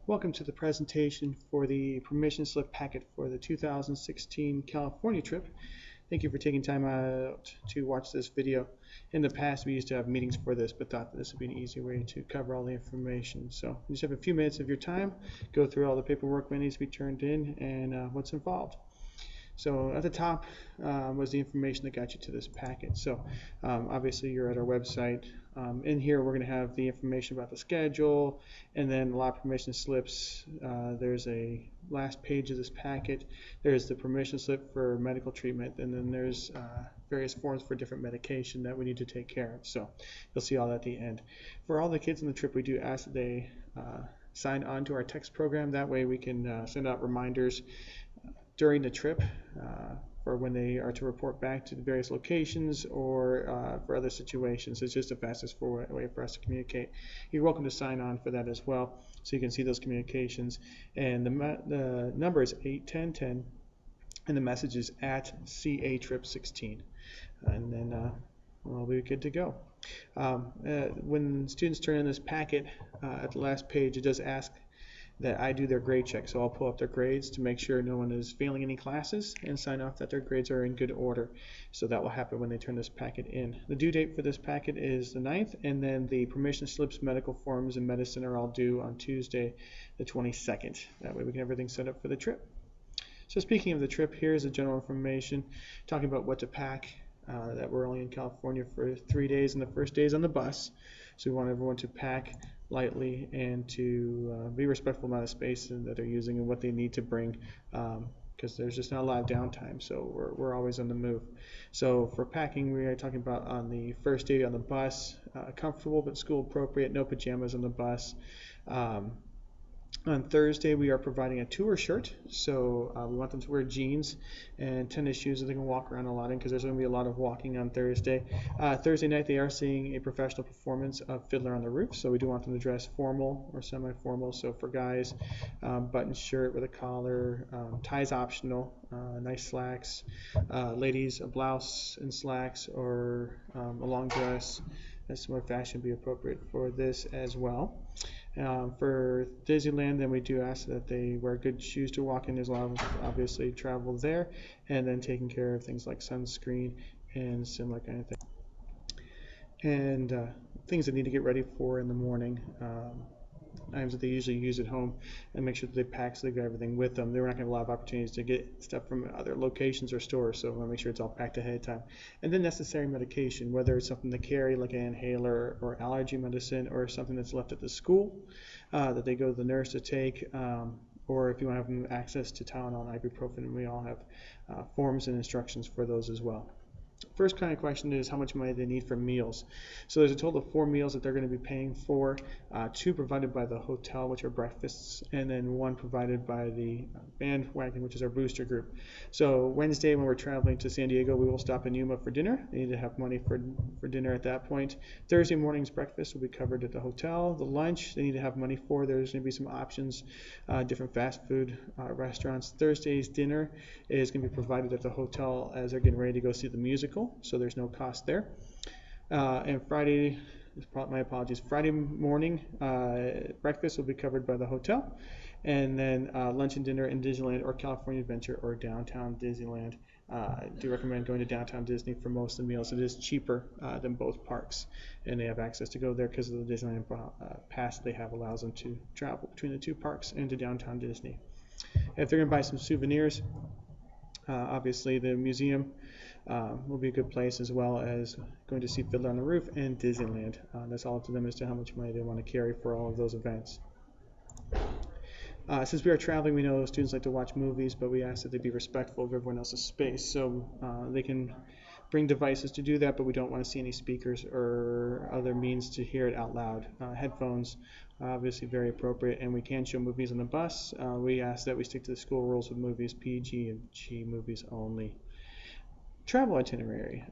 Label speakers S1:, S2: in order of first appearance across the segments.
S1: Welcome to the presentation for the permission slip packet for the 2016 California trip. Thank you for taking time out to watch this video. In the past, we used to have meetings for this, but thought that this would be an easy way to cover all the information. So you just have a few minutes of your time, go through all the paperwork that needs to be turned in and what's involved. So at the top was the information that got you to this packet. So obviously you're at our website. In here we're going to have the information about the schedule and then lot permission slips. There's a last page of this packet. There's the permission slip for medical treatment, and then there's various forms for different medication that we need to take care of. So you'll see all that at the end. For all the kids on the trip, we do ask that they sign on to our text program. That way we can send out reminders during the trip for when they are to report back to the various locations or for other situations. It's just the fastest way for us to communicate. You're welcome to sign on for that as well, so you can see those communications. And the number is 81010, and the message is at CATrip16, and then we'll be good to go. When students turn in this packet, at the last page it does ask that I do their grade check. So I'll pull up their grades to make sure no one is failing any classes and sign off that their grades are in good order. So that will happen when they turn this packet in. The due date for this packet is the 9th, and then the permission slips, medical forms, and medicine are all due on Tuesday the 22nd. That way we can have everything set up for the trip. So speaking of the trip, here's the general information talking about what to pack. That we're only in California for 3 days, and the first day is on the bus. So we want everyone to pack lightly and to be respectful amount of space that they're using and what they need to bring, because there's just not a lot of downtime, so we're always on the move. So for packing, we are talking about on the first day on the bus, comfortable but school appropriate, no pajamas on the bus. On Thursday, we are providing a tour shirt, so we want them to wear jeans and tennis shoes that they can walk around a lot in, because there's going to be a lot of walking on Thursday. Thursday night, they are seeing a professional performance of Fiddler on the Roof, so we do want them to dress formal or semi-formal. So for guys, button shirt with a collar, ties optional, nice slacks. Ladies, a blouse and slacks or a long dress. That's more fashion be appropriate for this as well. For Disneyland, then we do ask that they wear good shoes to walk in. There's a lot of obviously travel there, and then taking care of things like sunscreen and similar kind of thing. And things that need to get ready for in the morning. Items that they usually use at home, and make sure that they pack so they've got everything with them. They're not going to have a lot of opportunities to get stuff from other locations or stores, so we want to make sure it's all packed ahead of time. And then necessary medication, whether it's something to carry like an inhaler or allergy medicine, or something that's left at the school that they go to the nurse to take, or if you want to have them access to Tylenol and ibuprofen, we all have forms and instructions for those as well. First kind of question is how much money they need for meals. So there's a total of 4 meals that they're going to be paying for, 2 provided by the hotel, which are breakfasts, and then 1 provided by the bandwagon, which is our booster group. So Wednesday, when we're traveling to San Diego, we will stop in Yuma for dinner. They need to have money for dinner at that point. Thursday morning's breakfast will be covered at the hotel. The lunch they need to have money for. There's going to be some options, different fast food restaurants. Thursday's dinner is going to be provided at the hotel as they're getting ready to go see the musical, so there's no cost there. And Friday, my apologies, Friday morning breakfast will be covered by the hotel, and then lunch and dinner in Disneyland or California Adventure or downtown Disneyland. I do recommend going to downtown Disney for most of the meals. It is cheaper than both parks, and they have access to go there because of the Disneyland pass they have allows them to travel between the 2 parks and to downtown Disney. If they're going to buy some souvenirs, obviously the museum will be a good place, as well as going to see Fiddler on the Roof and Disneyland. That's all up to them as to how much money they want to carry for all of those events. Since we are traveling, we know students like to watch movies, but we ask that they be respectful of everyone else's space. So they can bring devices to do that, but we don't want to see any speakers or other means to hear it out loud. Headphones are obviously very appropriate, and we can show movies on the bus. We ask that we stick to the school rules with movies, PG and G movies only. Travel itinerary.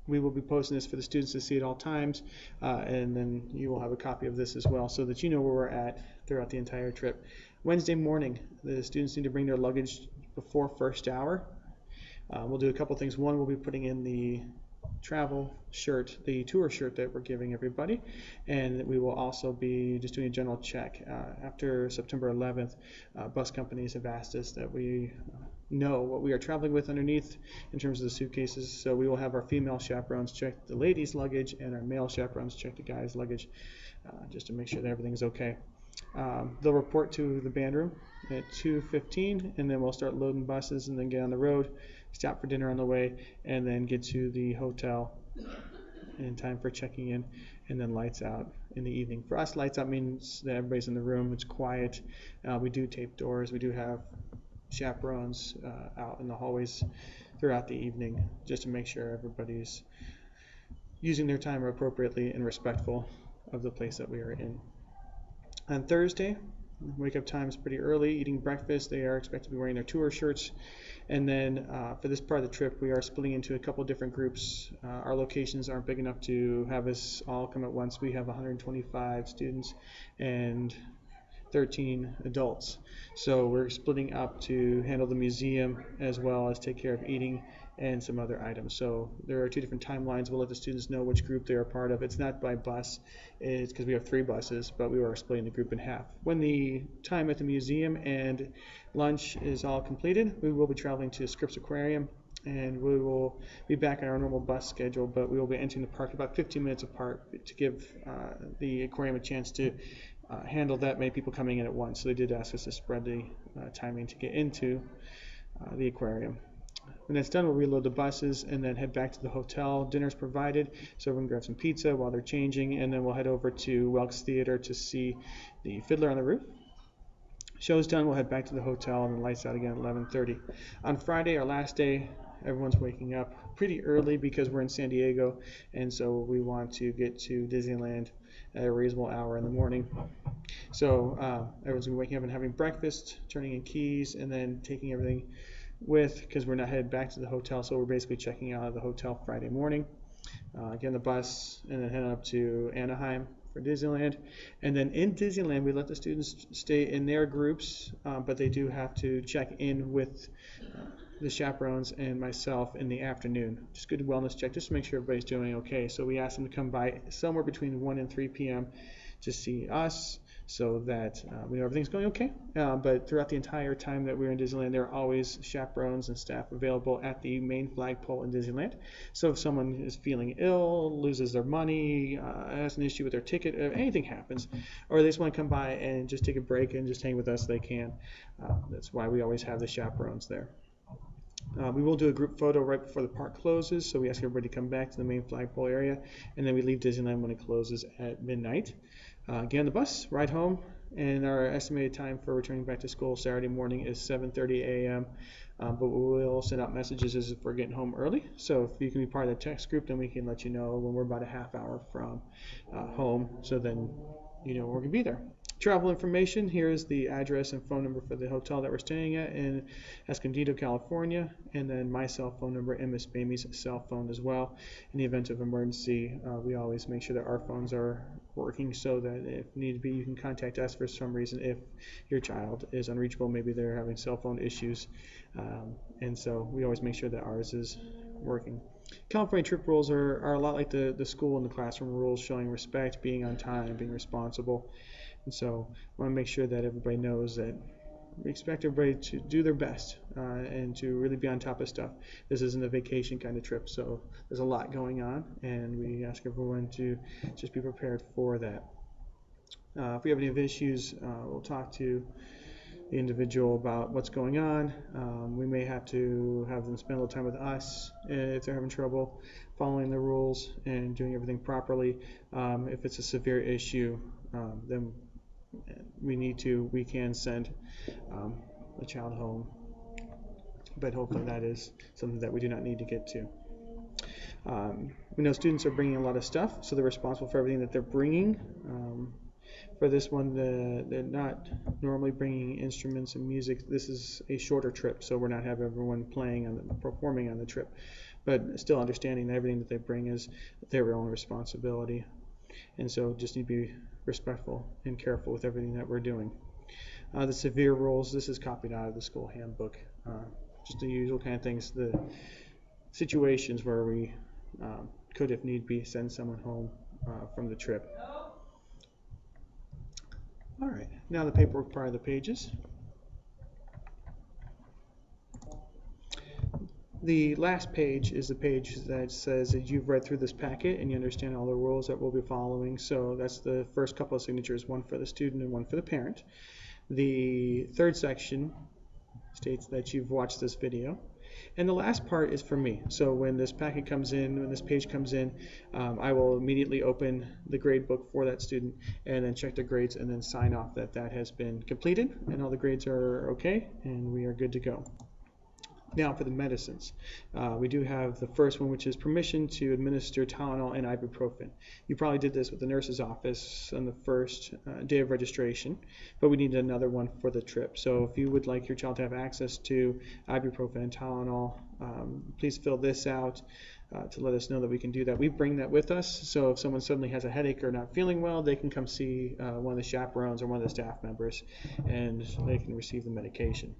S1: We will be posting this for the students to see at all times, and then you will have a copy of this as well, so that you know where we're at throughout the entire trip. Wednesday morning, the students need to bring their luggage before first hour. We'll do a couple things. One, we'll be putting in the travel shirt, the tour shirt that we're giving everybody, and we will also be just doing a general check. After September 11th, bus companies have asked us that we know what we are traveling with underneath in terms of the suitcases, so we will have our female chaperones check the ladies' luggage and our male chaperones check the guys' luggage, just to make sure that everything's okay. They'll report to the band room at 2:15, and then we'll start loading buses and then get on the road, stop for dinner on the way, and then get to the hotel in time for checking in, and then lights out in the evening. For us, lights out means that everybody's in the room, it's quiet. We do tape doors, we do have chaperones out in the hallways throughout the evening, just to make sure everybody's using their time appropriately and respectful of the place that we are in. On Thursday, wake up time is pretty early, eating breakfast. They are expected to be wearing their tour shirts. And then for this part of the trip, we are splitting into a couple different groups. Our locations aren't big enough to have us all come at once. We have 125 students and 13 adults. So we're splitting up to handle the museum as well as take care of eating and some other items. So there are two different timelines. We'll let the students know which group they are part of. It's not by bus, it's because we have 3 buses, but we are splitting the group in half. When the time at the museum and lunch is all completed, we will be traveling to Scripps Aquarium, and we will be back on our normal bus schedule, but we will be entering the park about 15 minutes apart to give the aquarium a chance to handle that many people coming in at once. So they did ask us to spread the timing to get into the aquarium. When that's done, we'll reload the buses and then head back to the hotel. Dinner's provided, so everyone grab some pizza while they're changing, and then we'll head over to Welks Theater to see the Fiddler on the Roof. Show's done, we'll head back to the hotel, and the lights out again at 11:30. On Friday, our last day, everyone's waking up pretty early because we're in San Diego, and so we want to get to Disneyland at a reasonable hour in the morning. So everyone's gonna be waking up and having breakfast, turning in keys, and then taking everything with, because we're not headed back to the hotel, so we're basically checking out of the hotel Friday morning, get on the bus, and then head up to Anaheim for Disneyland. And then in Disneyland, we let the students stay in their groups, but they do have to check in with the chaperones and myself in the afternoon. Just good wellness check, just to make sure everybody's doing okay. So we asked them to come by somewhere between 1 and 3 p.m. to see us, so that we know everything's going okay. But throughout the entire time that we're in Disneyland, there are always chaperones and staff available at the main flagpole in Disneyland. So if someone is feeling ill, loses their money, has an issue with their ticket, if anything happens, or they just want to come by and just take a break and just hang with us, they can. That's why we always have the chaperones there. We will do a group photo right before the park closes, so we ask everybody to come back to the main flagpole area, and then we leave Disneyland when it closes at midnight. Get on the bus, ride home, and our estimated time for returning back to school Saturday morning is 7:30 a.m. But we will send out messages as if we're getting home early. So if you can be part of the text group, then we can let you know when we're about a half hour from home, so then you know we're going to be there. Travel information, here is the address and phone number for the hotel that we're staying at in Escondido, California, and then my cell phone number and Miss Bamey's cell phone as well. In the event of emergency, we always make sure that our phones are working, so that if need be, you can contact us for some reason if your child is unreachable. Maybe they're having cell phone issues, and so we always make sure that ours is working. California trip rules are a lot like the school and the classroom rules, showing respect, being on time, being responsible. And so I want to make sure that everybody knows that we expect everybody to do their best and to really be on top of stuff. This isn't a vacation kind of trip, so there's a lot going on, and we ask everyone to just be prepared for that. If we have any issues, we'll talk to the individual about what's going on. We may have to have them spend a little time with us if they're having trouble following the rules and doing everything properly. If it's a severe issue, then we can send the child home, but hopefully that is something that we do not need to get to. We know students are bringing a lot of stuff, so they're responsible for everything that they're bringing. For this one, they're not normally bringing instruments and music. This is a shorter trip, so we're not having everyone performing on the trip, but still understanding that everything that they bring is their own responsibility, and so just need to be respectful and careful with everything that we're doing. The severe rules, this is copied out of the school handbook, just the usual kind of things, the situations where we could, if need be, send someone home from the trip. All right, now the paperwork part of the pages. The last page is the page that says that you've read through this packet and you understand all the rules that we'll be following. So that's the first couple of signatures, one for the student and one for the parent. The third section states that you've watched this video. And the last part is for me. So when this packet comes in, when this page comes in, I will immediately open the grade book for that student and then check the grades and then sign off that that has been completed and all the grades are okay and we are good to go. Now for the medicines. We do have the first one, which is permission to administer Tylenol and ibuprofen. You probably did this with the nurse's office on the first day of registration, but we need another one for the trip. So if you would like your child to have access to ibuprofen and Tylenol, please fill this out to let us know that we can do that. We bring that with us, so if someone suddenly has a headache or not feeling well, they can come see one of the chaperones or one of the staff members, and they can receive the medication.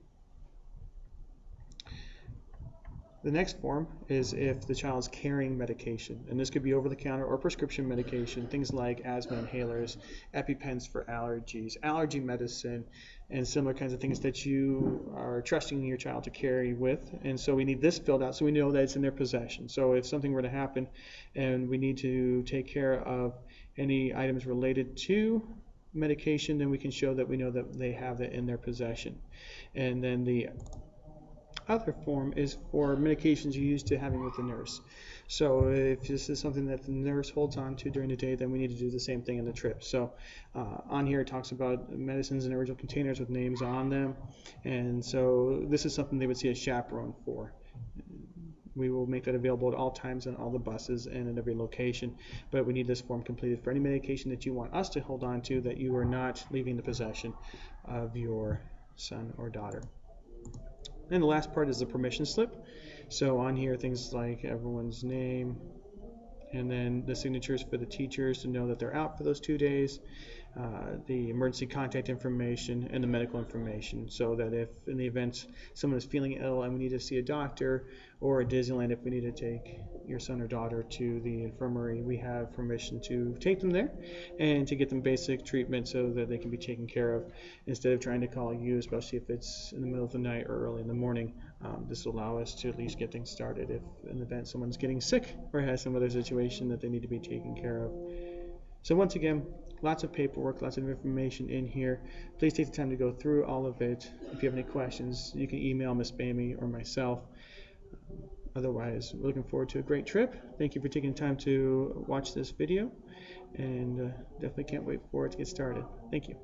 S1: The next form is if the child's carrying medication, and this could be over-the-counter or prescription medication, things like asthma inhalers, EpiPens for allergies, allergy medicine, and similar kinds of things that you are trusting your child to carry with. And so we need this filled out so we know that it's in their possession. So if something were to happen and we need to take care of any items related to medication, then we can show that we know that they have it in their possession. And then the other form is for medications you used to having with the nurse. So if this is something that the nurse holds on to during the day, then we need to do the same thing in the trip. So on here it talks about medicines in original containers with names on them, and so this is something they would see a chaperone for. We will make that available at all times on all the buses and at every location, but we need this form completed for any medication that you want us to hold on to that you are not leaving the possession of your son or daughter. And the last part is the permission slip. So on here, things like everyone's name, and then the signatures for the teachers to know that they're out for those 2 days, the emergency contact information, and the medical information, so that if in the event someone is feeling ill and we need to see a doctor, or at Disneyland if we need to take your son or daughter to the infirmary, we have permission to take them there and to get them basic treatment so that they can be taken care of instead of trying to call you, especially if it's in the middle of the night or early in the morning. This will allow us to at least get things started if in the event someone's getting sick or has some other situation that they need to be taken care of. So once again, lots of paperwork, lots of information in here. Please take the time to go through all of it. If you have any questions, you can email Miss Bamey or myself. Otherwise, we're looking forward to a great trip. Thank you for taking the time to watch this video, and definitely can't wait for it to get started. Thank you.